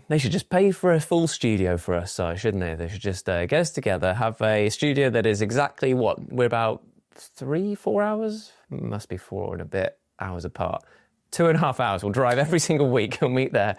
They should just pay for a full studio for us, shouldn't they? They should just get us together, have a studio that is exactly what? We're about 3-4 hours? Must be 4 and a bit hours apart. 2.5 hours. We'll drive every single week. We'll meet there.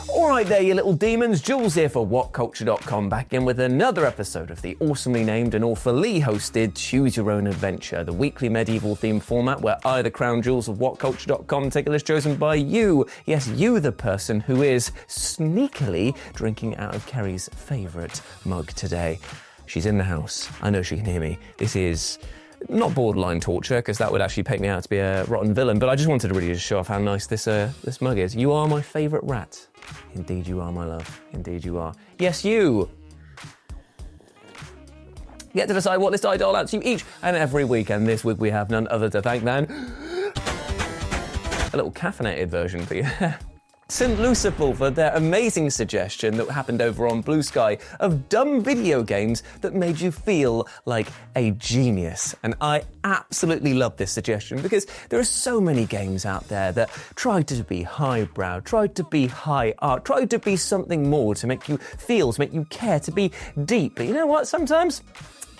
All right there, you little demons. Jules here for WhatCulture.com, back in with another episode of the awesomely named and awfully hosted Choose Your Own Adventure, the weekly medieval themed format where I, the crown Jules of WhatCulture.com, take a list chosen by you. Yes, you, the person who is sneakily drinking out of Kerry's favourite mug today. She's in the house. I know she can hear me. This is not borderline torture, because that would actually paint me out to be a rotten villain, but I just wanted to really just show off how nice this mug is. You are my favourite rat. Indeed you are, my love. Indeed you are. Yes, you get to decide what list I dole out to you each and every week, and this week we have none other to thank than a little caffeinated version for you. St. Lucifer for their amazing suggestion that happened over on Blue Sky of dumb video games that made you feel like a genius. And I absolutely love this suggestion because there are so many games out there that tried to be highbrow, tried to be high art, tried to be something more to make you feel, to make you care, to be deep. But you know what? Sometimes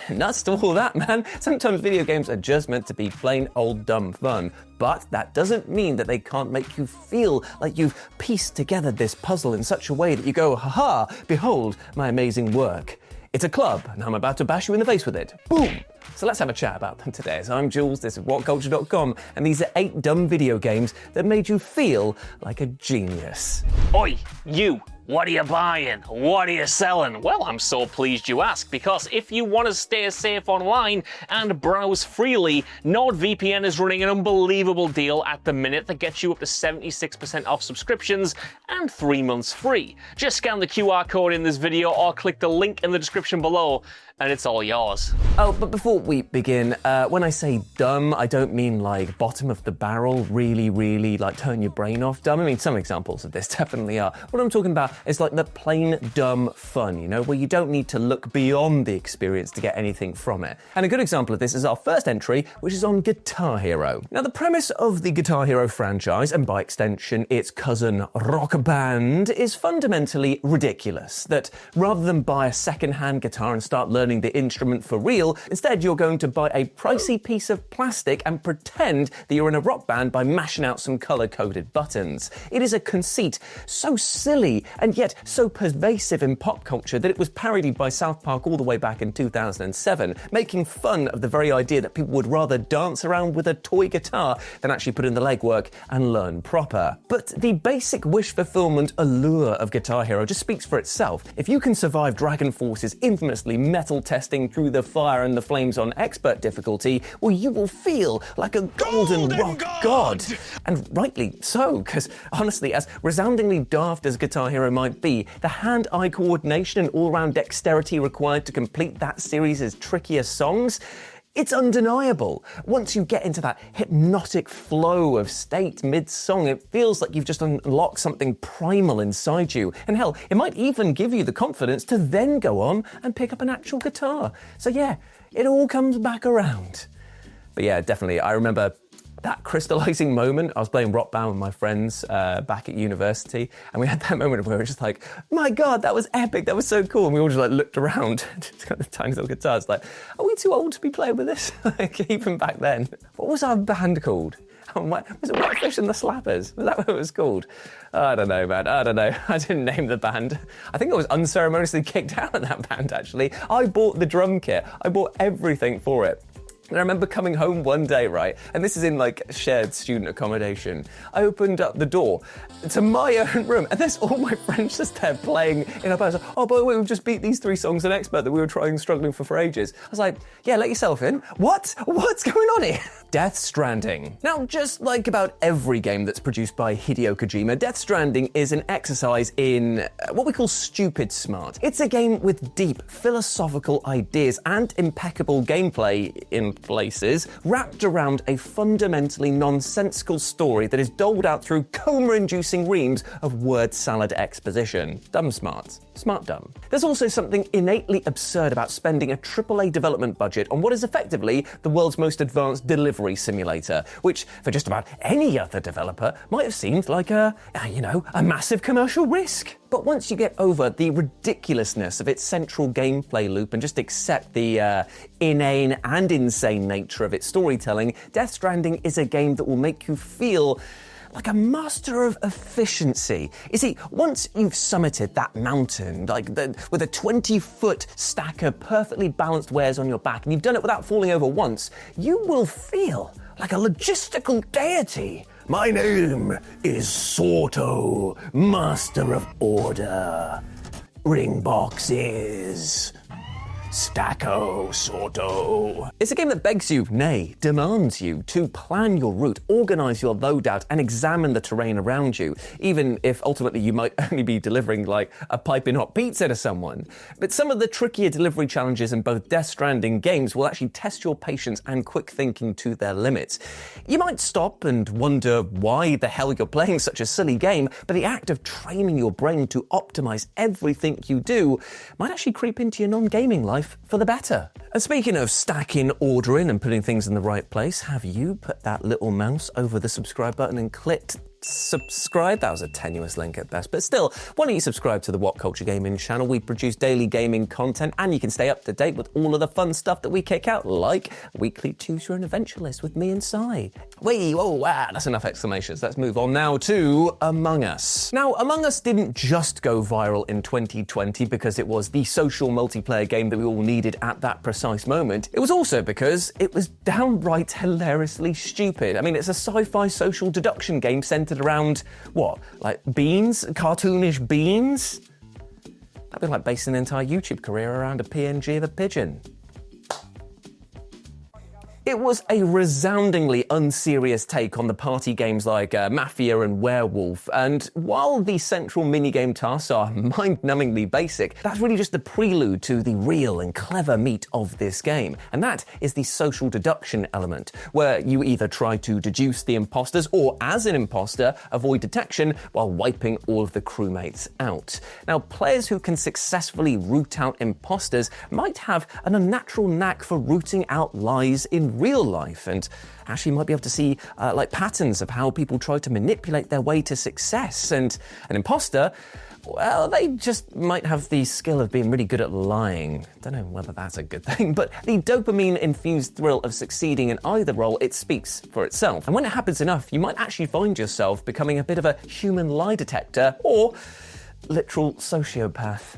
nuts to all that, man. Sometimes video games are just meant to be plain old dumb fun. But that doesn't mean that they can't make you feel like you've pieced together this puzzle in such a way that you go, haha, behold my amazing work. It's a club, and I'm about to bash you in the face with it. Boom! So let's have a chat about them today. So I'm Jules, this is WhatCulture.com, and these are 8 dumb video games that made you feel like a genius. Oi, you! What are you buying? What are you selling? Well, I'm so pleased you asked, because if you want to stay safe online and browse freely, NordVPN is running an unbelievable deal at the minute that gets you up to 76% off subscriptions and 3 months free. Just scan the QR code in this video or click the link in the description below, and it's all yours. Oh, but before we begin, when I say dumb, I don't mean like bottom of the barrel, really like turn your brain off dumb. I mean, some examples of this definitely are. What I'm talking about is like the plain dumb fun, you know, where you don't need to look beyond the experience to get anything from it. And a good example of this is our first entry, which is on Guitar Hero. Now, the premise of the Guitar Hero franchise, and by extension its cousin Rock Band, is fundamentally ridiculous. That rather than buy a second-hand guitar and start learning the instrument for real, instead you're going to buy a pricey piece of plastic and pretend that you're in a rock band by mashing out some color-coded buttons. It is a conceit so silly and yet so pervasive in pop culture that it was parodied by South Park all the way back in 2007, making fun of the very idea that people would rather dance around with a toy guitar than actually put in the legwork and learn proper. But the basic wish fulfillment allure of Guitar Hero just speaks for itself. If you can survive Dragon Force's infamously metal testing through the fire and the flames on expert difficulty, well, you will feel like a golden rock god. And rightly so, because honestly, as resoundingly daft as Guitar Hero might be, the hand-eye coordination and all-round dexterity required to complete that series' trickier songs, it's undeniable. Once you get into that hypnotic flow of state mid-song, it feels like you've just unlocked something primal inside you. And hell, it might even give you the confidence to then go on and pick up an actual guitar. So yeah, it all comes back around. But yeah, definitely, I remember that crystallizing moment. I was playing Rock Band with my friends back at university, and we had that moment where we were just like, my God, that was epic, that was so cool. And we all just like looked around, just got the tiny little guitars, like, are we too old to be playing with this? Like, even back then. What was our band called? Was it Whitefish and the Slappers? Was that what it was called? I don't know, man. I don't know. I didn't name the band. I think I was unceremoniously kicked out of that band, actually. I bought the drum kit. I bought everything for it. And I remember coming home one day, right, and this is in like shared student accommodation. I opened up the door to my own room, and there's all my friends just there playing in our band. Like, oh, by the way, we've just beat these 3 songs an expert that we were struggling for ages. I was like, yeah, let yourself in. What? What's going on here? Death Stranding. Now, just like about every game that's produced by Hideo Kojima, Death Stranding is an exercise in what we call stupid smart. It's a game with deep philosophical ideas and impeccable gameplay in places, wrapped around a fundamentally nonsensical story that is doled out through coma-inducing reams of word salad exposition. Dumb smart. Smart dumb. There's also something innately absurd about spending a AAA development budget on what is effectively the world's most advanced delivery simulator, which for just about any other developer might have seemed like a massive commercial risk. But once you get over the ridiculousness of its central gameplay loop and just accept the inane and insane nature of its storytelling, Death Stranding is a game that will make you feel like a master of efficiency. You see, once you've summited that mountain, with a 20-foot stack of perfectly balanced wares on your back, and you've done it without falling over once, you will feel like a logistical deity. My name is Sorto, Master of Order. Ring boxes. Stacko, Sorto. It's a game that begs you, nay, demands you, to plan your route, organise your loadout, and examine the terrain around you, even if ultimately you might only be delivering like a piping hot pizza to someone. But some of the trickier delivery challenges in both Death Stranding games will actually test your patience and quick thinking to their limits. You might stop and wonder why the hell you're playing such a silly game, but the act of training your brain to optimise everything you do might actually creep into your non-gaming life for the better. And speaking of stacking, ordering, and putting things in the right place, have you put that little mouse over the subscribe button and clicked subscribe? That was a tenuous link at best, but still, why don't you subscribe to the What Culture Gaming channel? We produce daily gaming content, and you can stay up to date with all of the fun stuff that we kick out, like weekly Choose Your Own Adventure List with me and Sai. Wow, that's enough exclamations. Let's move on now to Among Us. Now, Among Us didn't just go viral in 2020 because it was the social multiplayer game that we all needed at that precise moment. It was also because it was downright hilariously stupid. I mean, it's a sci-fi social deduction game centered around, what, like beans? Cartoonish beans? That'd be like basing an entire YouTube career around a PNG of a pigeon. It was a resoundingly unserious take on the party games like Mafia and Werewolf, and while the central minigame tasks are mind-numbingly basic, that's really just the prelude to the real and clever meat of this game, and that is the social deduction element, where you either try to deduce the imposters or, as an imposter, avoid detection while wiping all of the crewmates out. Now, players who can successfully root out imposters might have an unnatural knack for rooting out lies in real life, and actually might be able to see patterns of how people try to manipulate their way to success. And an imposter, well, they just might have the skill of being really good at lying. Don't know whether that's a good thing, but the dopamine-infused thrill of succeeding in either role, it speaks for itself. And when it happens enough, you might actually find yourself becoming a bit of a human lie detector, or literal sociopath.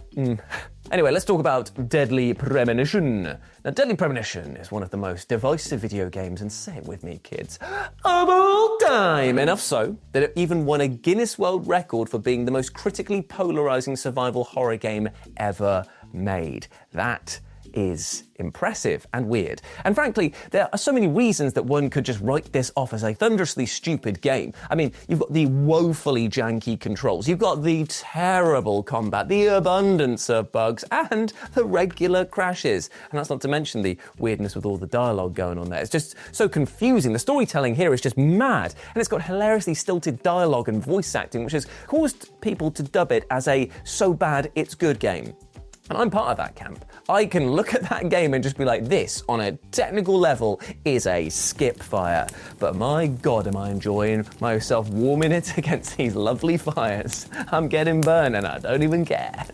Anyway, let's talk about Deadly Premonition. Now, Deadly Premonition is one of the most divisive video games, and say it with me, kids, of all time. Enough so that it even won a Guinness World Record for being the most critically polarizing survival horror game ever made. That is impressive and weird. And frankly, there are so many reasons that one could just write this off as a thunderously stupid game. I mean, you've got the woefully janky controls, you've got the terrible combat, the abundance of bugs, and the regular crashes. And that's not to mention the weirdness with all the dialogue going on there. It's just so confusing. The storytelling here is just mad, and it's got hilariously stilted dialogue and voice acting, which has caused people to dub it as a so bad it's good game. And I'm part of that camp. I can look at that game and just be like, this, on a technical level, is a skip fire. But my God, am I enjoying myself warming it against these lovely fires. I'm getting burned and I don't even care.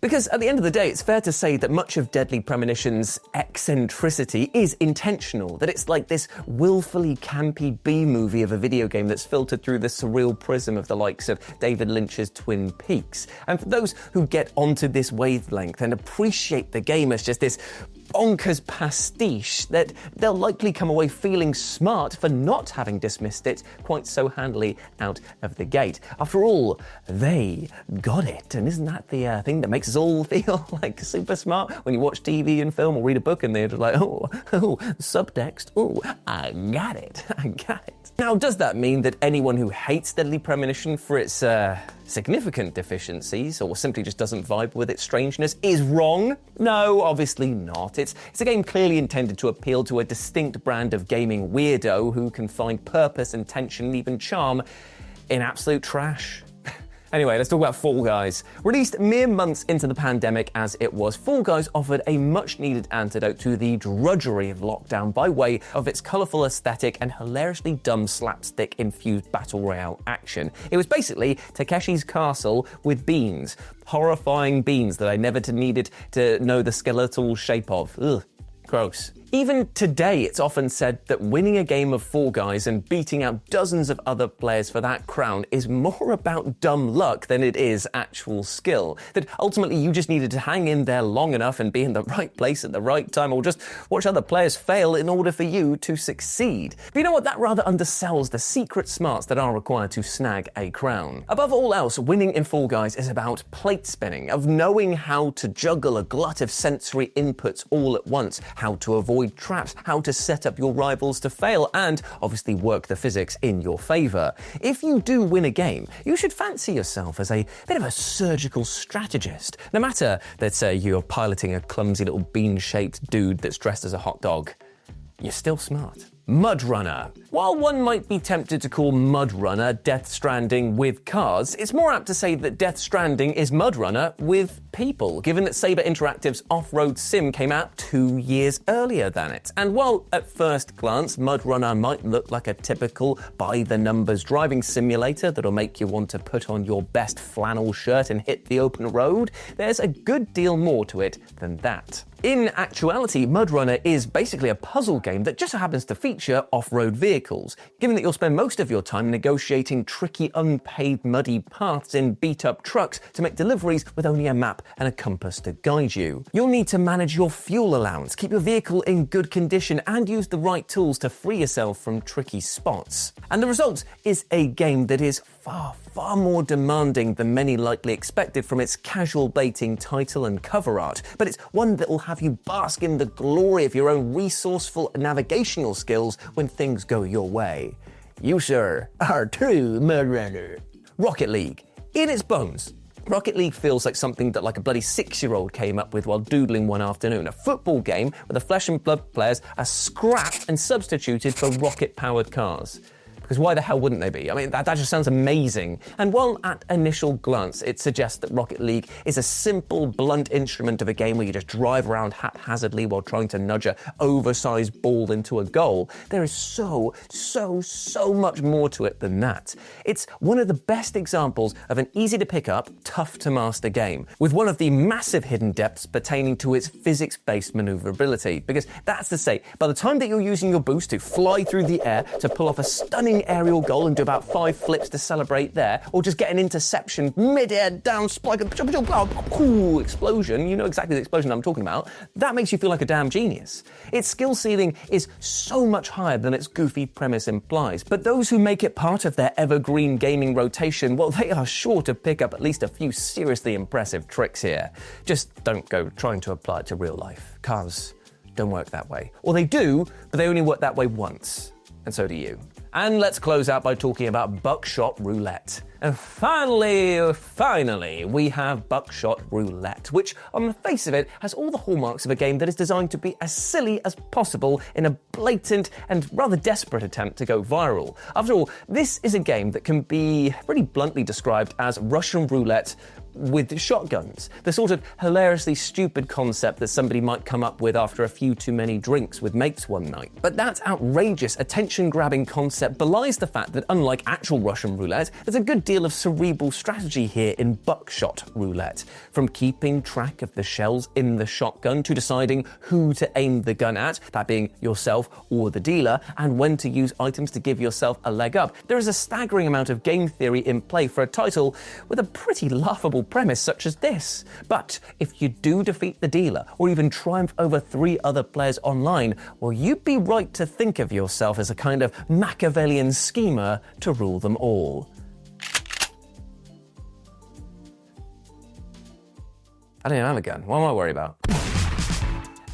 Because at the end of the day, it's fair to say that much of Deadly Premonition's eccentricity is intentional, that it's like this willfully campy B-movie of a video game that's filtered through the surreal prism of the likes of David Lynch's Twin Peaks. And for those who get onto this wavelength and appreciate the game as just this bonkers pastiche, that they'll likely come away feeling smart for not having dismissed it quite so handily out of the gate. After all, they got it, and isn't that the thing that makes us all feel like super smart when you watch TV and film or read a book and they're just like, oh, subtext, oh, I got it. Now, does that mean that anyone who hates Deadly Premonition for its significant deficiencies, or simply just doesn't vibe with its strangeness, is wrong? No, obviously not. It's a game clearly intended to appeal to a distinct brand of gaming weirdo who can find purpose and tension and even charm in absolute trash. Anyway, let's talk about Fall Guys. Released mere months into the pandemic as it was, Fall Guys offered a much-needed antidote to the drudgery of lockdown by way of its colourful aesthetic and hilariously dumb slapstick-infused battle royale action. It was basically Takeshi's Castle with beans. Horrifying beans that I never needed to know the skeletal shape of. Ugh, gross. Even today, it's often said that winning a game of Fall Guys and beating out dozens of other players for that crown is more about dumb luck than it is actual skill. That ultimately you just needed to hang in there long enough and be in the right place at the right time, or just watch other players fail in order for you to succeed. But you know what? That rather undersells the secret smarts that are required to snag a crown. Above all else, winning in Fall Guys is about plate spinning, of knowing how to juggle a glut of sensory inputs all at once, how to avoid traps, how to set up your rivals to fail, and obviously work the physics in your favour. If you do win a game, you should fancy yourself as a bit of a surgical strategist. No matter that you're piloting a clumsy little bean-shaped dude that's dressed as a hot dog, you're still smart. Mudrunner. While one might be tempted to call Mudrunner Death Stranding with cars, it's more apt to say that Death Stranding is Mudrunner with people, given that Saber Interactive's off-road sim came out 2 years earlier than it. And while at first glance Mudrunner might look like a typical by-the-numbers driving simulator that'll make you want to put on your best flannel shirt and hit the open road, there's a good deal more to it than that. In actuality, Mudrunner is basically a puzzle game that just happens to feature off-road vehicles. Given that you'll spend most of your time negotiating tricky, unpaved, muddy paths in beat-up trucks to make deliveries with only a map and a compass to guide you. You'll need to manage your fuel allowance, keep your vehicle in good condition, and use the right tools to free yourself from tricky spots. And the result is a game that is far more demanding than many likely expected from its casual baiting title and cover art, but it's one that will have you bask in the glory of your own resourceful navigational skills when things go your way. You, sir, are true Mudrunner. Rocket League. In its bones, Rocket League feels like something that like a bloody 6-year-old came up with while doodling one afternoon. A football game where the flesh and blood players are scrapped and substituted for rocket-powered cars. Because why the hell wouldn't they be? I mean, that just sounds amazing. And while at initial glance it suggests that Rocket League is a simple, blunt instrument of a game where you just drive around haphazardly while trying to nudge an oversized ball into a goal, there is so much more to it than that. It's one of the best examples of an easy-to-pick-up, tough-to-master game, with one of the massive hidden depths pertaining to its physics-based maneuverability. Because that's to say, by the time that you're using your boost to fly through the air to pull off a stunning aerial goal and do about 5 flips to celebrate there, or just get an interception mid-air down spike, cool explosion, you know exactly the explosion I'm talking about, that makes you feel like a damn genius. Its skill ceiling is so much higher than its goofy premise implies, but those who make it part of their evergreen gaming rotation, well, they are sure to pick up at least a few seriously impressive tricks here. Just don't go trying to apply it to real life. Cars don't work that way. Or they do, but they only work that way once. And so do you. And let's close out by talking about Buckshot Roulette. And finally, we have Buckshot Roulette, which on the face of it has all the hallmarks of a game that is designed to be as silly as possible in a blatant and rather desperate attempt to go viral. After all, this is a game that can be pretty bluntly described as Russian roulette with shotguns, the sort of hilariously stupid concept that somebody might come up with after a few too many drinks with mates one night. But that outrageous, attention-grabbing concept belies the fact that unlike actual Russian roulette, there's a good deal of cerebral strategy here in Buckshot Roulette. From keeping track of the shells in the shotgun to deciding who to aim the gun at, that being yourself or the dealer, and when to use items to give yourself a leg up. There is a staggering amount of game theory in play for a title with a pretty laughable premise such as this. But if you do defeat the dealer, or even triumph over 3 other players online, well, you'd be right to think of yourself as a kind of Machiavellian schemer to rule them all. I don't even have a gun. What am I worried about?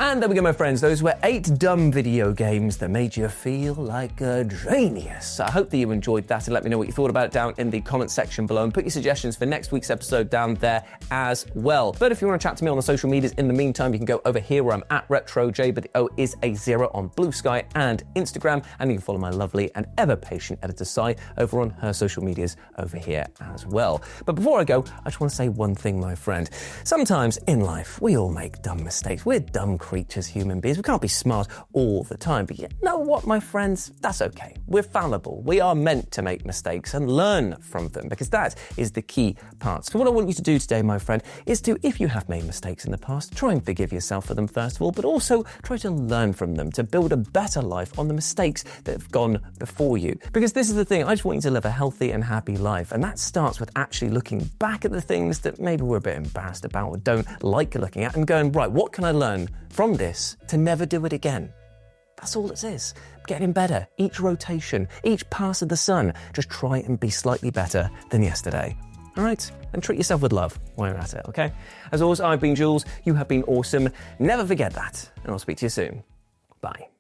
And there we go, my friends. Those were 8 dumb video games that made you feel like a genius. I hope that you enjoyed that, and let me know what you thought about it down in the comment section below, and put your suggestions for next week's episode down there as well. But if you want to chat to me on the social medias in the meantime, you can go over here where I'm at RetroJ, but the O is a 0 on Blue Sky and Instagram, and you can follow my lovely and ever patient editor Sai over on her social medias over here as well. But before I go, I just want to say one thing, my friend. Sometimes in life, we all make dumb mistakes. We're dumb creatures, human beings. We can't be smart all the time. But you know what, my friends? That's okay. We're fallible. We are meant to make mistakes and learn from them, because that is the key part. So what I want you to do today, my friend, is to, if you have made mistakes in the past, try and forgive yourself for them first of all, but also try to learn from them to build a better life on the mistakes that have gone before you. Because this is the thing, I just want you to live a healthy and happy life. And that starts with actually looking back at the things that maybe we're a bit embarrassed about or don't like looking at, and going, right, what can I learn from this to never do it again? That's all it is. Getting better. Each rotation, each pass of the sun, just try and be slightly better than yesterday. All right? And treat yourself with love while you're at it, okay? As always, I've been Jules. You have been awesome. Never forget that. And I'll speak to you soon. Bye.